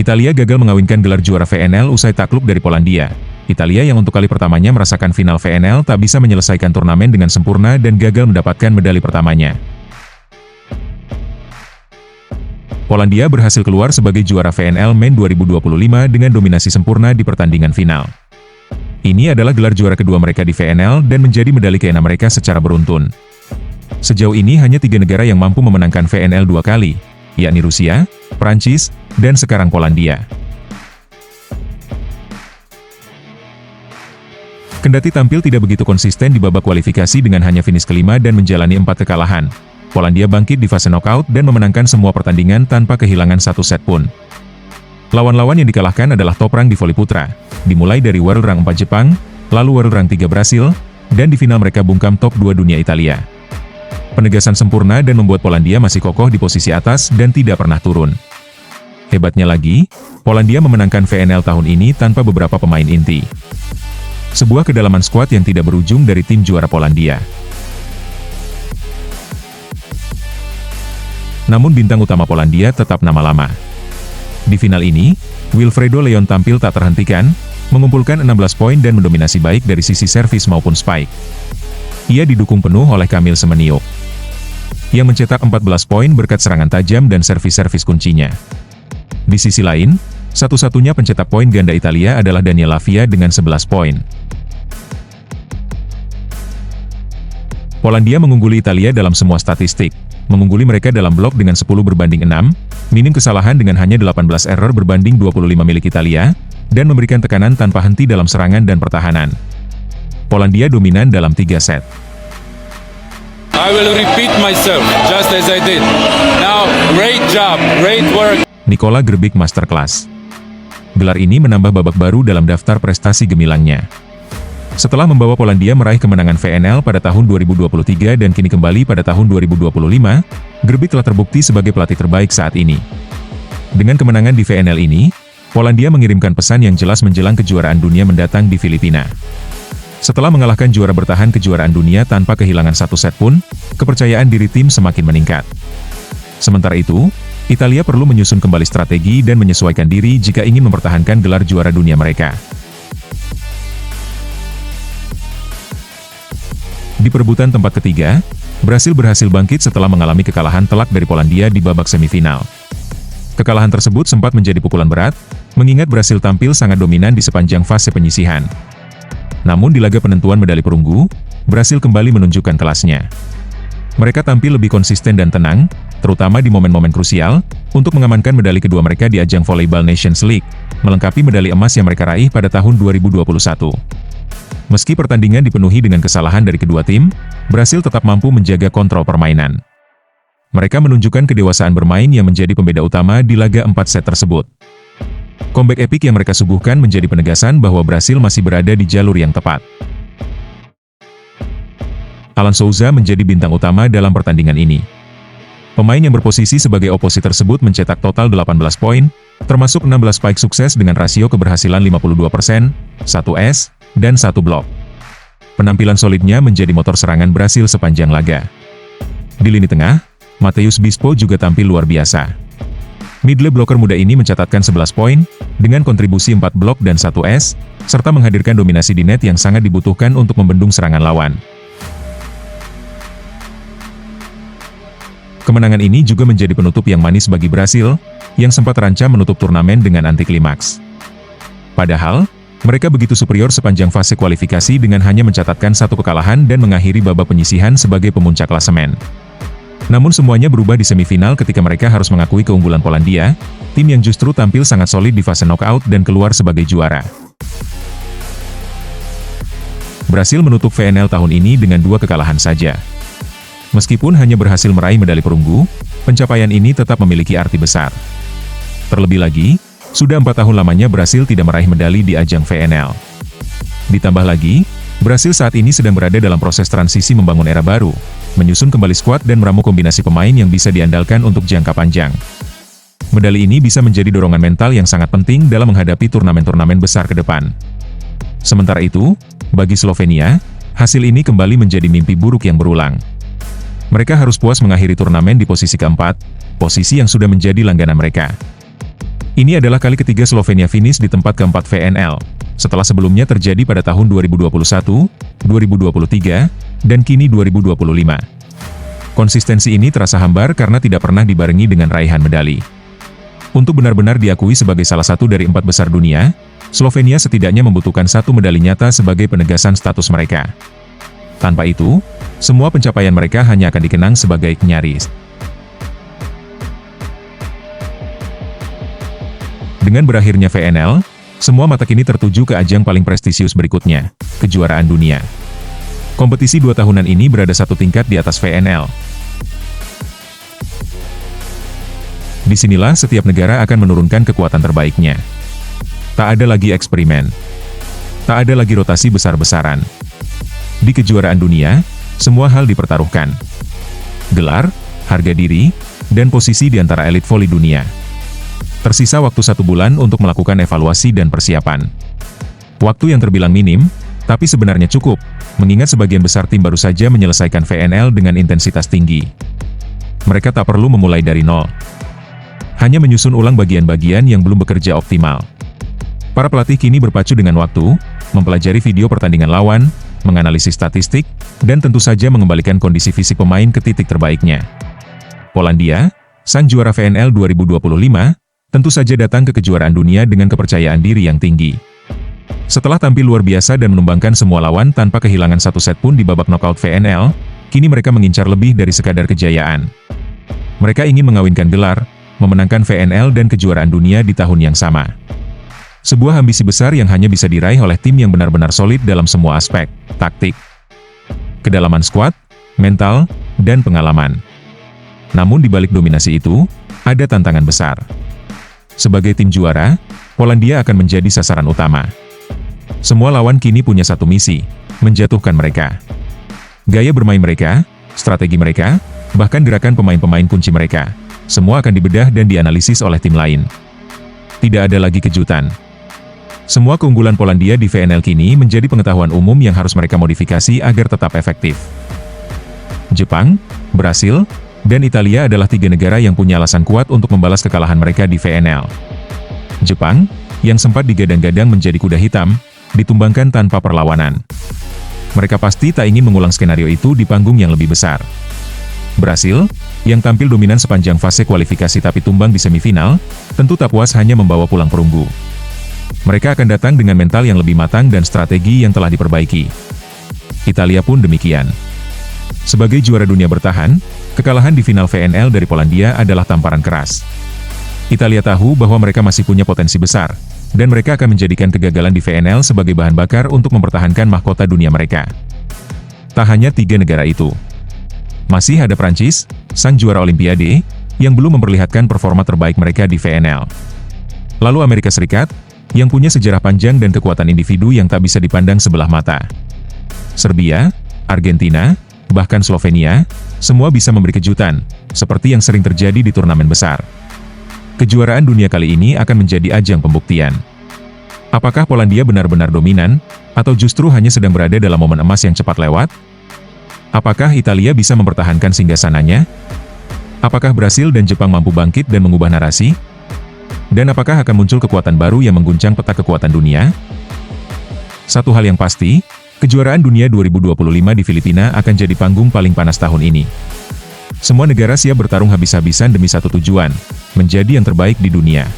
Italia gagal mengawinkan gelar juara VNL usai takluk dari Polandia. Italia yang untuk kali pertamanya merasakan final VNL tak bisa menyelesaikan turnamen dengan sempurna dan gagal mendapatkan medali pertamanya. Polandia berhasil keluar sebagai juara VNL Men 2025 dengan dominasi sempurna di pertandingan final. Ini adalah gelar juara kedua mereka di VNL dan menjadi medali ke-6 mereka secara beruntun. Sejauh ini hanya 3 negara yang mampu memenangkan VNL 2 kali, yakni Rusia, Prancis, dan sekarang Polandia. Kendati tampil tidak begitu konsisten di babak kualifikasi dengan hanya finish kelima dan menjalani 4 kekalahan, Polandia bangkit di fase knockout dan memenangkan semua pertandingan tanpa kehilangan satu set pun. Lawan-lawan yang dikalahkan adalah top rank di voli putra, dimulai dari world rank 4 Jepang, lalu world rank 3 Brasil, dan di final mereka bungkam top 2 dunia Italia. Penegasan sempurna dan membuat Polandia masih kokoh di posisi atas dan tidak pernah turun. Hebatnya lagi, Polandia memenangkan VNL tahun ini tanpa beberapa pemain inti. Sebuah kedalaman skuad yang tidak berujung dari tim juara Polandia. Namun bintang utama Polandia tetap nama lama. Di final ini, Wilfredo Leon tampil tak terhentikan, mengumpulkan 16 poin dan mendominasi baik dari sisi servis maupun spike. Ia didukung penuh oleh Kamil Semeniuk, yang mencetak 14 poin berkat serangan tajam dan servis-servis kuncinya. Di sisi lain, satu-satunya pencetak poin ganda Italia adalah Daniel Lavia dengan 11 poin. Polandia mengungguli Italia dalam semua statistik, mengungguli mereka dalam blok dengan 10/6, minim kesalahan dengan hanya 18 error berbanding 25 milik Italia, dan memberikan tekanan tanpa henti dalam serangan dan pertahanan. Polandia dominan dalam 3 set. I will repeat myself, just as I did. Now, great job, great work. Nikola Grbić Masterclass. Gelar ini menambah babak baru dalam daftar prestasi gemilangnya. Setelah membawa Polandia meraih kemenangan VNL pada tahun 2023 dan kini kembali pada tahun 2025, Grbić telah terbukti sebagai pelatih terbaik saat ini. Dengan kemenangan di VNL ini, Polandia mengirimkan pesan yang jelas menjelang kejuaraan dunia mendatang di Filipina. Setelah mengalahkan juara bertahan kejuaraan dunia tanpa kehilangan satu set pun, kepercayaan diri tim semakin meningkat. Sementara itu, Italia perlu menyusun kembali strategi dan menyesuaikan diri jika ingin mempertahankan gelar juara dunia mereka. Di perebutan tempat ketiga, Brasil berhasil bangkit setelah mengalami kekalahan telak dari Polandia di babak semifinal. Kekalahan tersebut sempat menjadi pukulan berat, mengingat Brasil tampil sangat dominan di sepanjang fase penyisihan. Namun di laga penentuan medali perunggu, Brasil kembali menunjukkan kelasnya. Mereka tampil lebih konsisten dan tenang, terutama di momen-momen krusial, untuk mengamankan medali kedua mereka di ajang Volleyball Nations League, melengkapi medali emas yang mereka raih pada tahun 2021. Meski pertandingan dipenuhi dengan kesalahan dari kedua tim, Brasil tetap mampu menjaga kontrol permainan. Mereka menunjukkan kedewasaan bermain yang menjadi pembeda utama di laga 4 set tersebut. Comeback epik yang mereka suguhkan menjadi penegasan bahwa Brasil masih berada di jalur yang tepat. Alan Souza menjadi bintang utama dalam pertandingan ini. Pemain yang berposisi sebagai oposi tersebut mencetak total 18 poin, termasuk 16 spike sukses dengan rasio keberhasilan 52%, 1 ace, dan 1 blok. Penampilan solidnya menjadi motor serangan Brasil sepanjang laga. Di lini tengah, Matheus Bispo juga tampil luar biasa. Middle blocker muda ini mencatatkan 11 poin, dengan kontribusi 4 blok dan 1 ace, serta menghadirkan dominasi di net yang sangat dibutuhkan untuk membendung serangan lawan. Kemenangan ini juga menjadi penutup yang manis bagi Brasil, yang sempat terancam menutup turnamen dengan anti-klimaks. Padahal, mereka begitu superior sepanjang fase kualifikasi dengan hanya mencatatkan 1 kekalahan dan mengakhiri babak penyisihan sebagai pemuncak klasemen. Namun semuanya berubah di semifinal ketika mereka harus mengakui keunggulan Polandia, tim yang justru tampil sangat solid di fase knockout dan keluar sebagai juara. Brasil menutup VNL tahun ini dengan 2 kekalahan saja. Meskipun hanya berhasil meraih medali perunggu, pencapaian ini tetap memiliki arti besar. Terlebih lagi, sudah 4 tahun lamanya Brasil tidak meraih medali di ajang VNL. Ditambah lagi, Brasil saat ini sedang berada dalam proses transisi membangun era baru, menyusun kembali skuad dan meramu kombinasi pemain yang bisa diandalkan untuk jangka panjang. Medali ini bisa menjadi dorongan mental yang sangat penting dalam menghadapi turnamen-turnamen besar ke depan. Sementara itu, bagi Slovenia, hasil ini kembali menjadi mimpi buruk yang berulang. Mereka harus puas mengakhiri turnamen di posisi keempat, posisi yang sudah menjadi langganan mereka. Ini adalah kali ketiga Slovenia finish di tempat keempat VNL, setelah sebelumnya terjadi pada tahun 2021, 2023, dan kini 2025. Konsistensi ini terasa hambar karena tidak pernah dibarengi dengan raihan medali. Untuk benar-benar diakui sebagai salah satu dari 4 besar dunia, Slovenia setidaknya membutuhkan 1 medali nyata sebagai penegasan status mereka. Tanpa itu, semua pencapaian mereka hanya akan dikenang sebagai nyaris. Dengan berakhirnya VNL, semua mata kini tertuju ke ajang paling prestisius berikutnya, kejuaraan dunia. Kompetisi 2 tahunan ini berada satu tingkat di atas VNL. Disinilah setiap negara akan menurunkan kekuatan terbaiknya. Tak ada lagi eksperimen. Tak ada lagi rotasi besar-besaran. Di kejuaraan dunia, semua hal dipertaruhkan. Gelar, harga diri, dan posisi di antara elit voli dunia. Tersisa waktu 1 bulan untuk melakukan evaluasi dan persiapan. Waktu yang terbilang minim, tapi sebenarnya cukup, mengingat sebagian besar tim baru saja menyelesaikan VNL dengan intensitas tinggi. Mereka tak perlu memulai dari nol. Hanya menyusun ulang bagian-bagian yang belum bekerja optimal. Para pelatih kini berpacu dengan waktu, mempelajari video pertandingan lawan, menganalisis statistik, dan tentu saja mengembalikan kondisi fisik pemain ke titik terbaiknya. Polandia, sang juara VNL 2025, tentu saja datang ke kejuaraan dunia dengan kepercayaan diri yang tinggi. Setelah tampil luar biasa dan menumbangkan semua lawan tanpa kehilangan 1 set pun di babak knockout VNL, kini mereka mengincar lebih dari sekadar kejayaan. Mereka ingin mengawinkan gelar, memenangkan VNL dan kejuaraan dunia di tahun yang sama. Sebuah ambisi besar yang hanya bisa diraih oleh tim yang benar-benar solid dalam semua aspek, taktik, kedalaman skuad, mental, dan pengalaman. Namun di balik dominasi itu, ada tantangan besar. Sebagai tim juara, Polandia akan menjadi sasaran utama. Semua lawan kini punya satu misi, menjatuhkan mereka. Gaya bermain mereka, strategi mereka, bahkan gerakan pemain-pemain kunci mereka, semua akan dibedah dan dianalisis oleh tim lain. Tidak ada lagi kejutan. Semua keunggulan Polandia di VNL kini menjadi pengetahuan umum yang harus mereka modifikasi agar tetap efektif. Jepang, Brasil, dan Italia adalah 3 negara yang punya alasan kuat untuk membalas kekalahan mereka di VNL. Jepang, yang sempat digadang-gadang menjadi kuda hitam, ditumbangkan tanpa perlawanan. Mereka pasti tak ingin mengulang skenario itu di panggung yang lebih besar. Brasil, yang tampil dominan sepanjang fase kualifikasi tapi tumbang di semifinal, tentu tak puas hanya membawa pulang perunggu. Mereka akan datang dengan mental yang lebih matang dan strategi yang telah diperbaiki. Italia pun demikian. Sebagai juara dunia bertahan, kekalahan di final VNL dari Polandia adalah tamparan keras. Italia tahu bahwa mereka masih punya potensi besar, dan mereka akan menjadikan kegagalan di VNL sebagai bahan bakar untuk mempertahankan mahkota dunia mereka. Tak hanya 3 negara itu. Masih ada Prancis, sang juara Olimpiade, yang belum memperlihatkan performa terbaik mereka di VNL. Lalu Amerika Serikat, yang punya sejarah panjang dan kekuatan individu yang tak bisa dipandang sebelah mata. Serbia, Argentina, bahkan Slovenia, semua bisa memberi kejutan, seperti yang sering terjadi di turnamen besar. Kejuaraan dunia kali ini akan menjadi ajang pembuktian. Apakah Polandia benar-benar dominan, atau justru hanya sedang berada dalam momen emas yang cepat lewat? Apakah Italia bisa mempertahankan singgasananya? Apakah Brasil dan Jepang mampu bangkit dan mengubah narasi? Dan apakah akan muncul kekuatan baru yang mengguncang peta kekuatan dunia? Satu hal yang pasti, kejuaraan dunia 2025 di Filipina akan jadi panggung paling panas tahun ini. Semua negara siap bertarung habis-habisan demi satu tujuan, menjadi yang terbaik di dunia.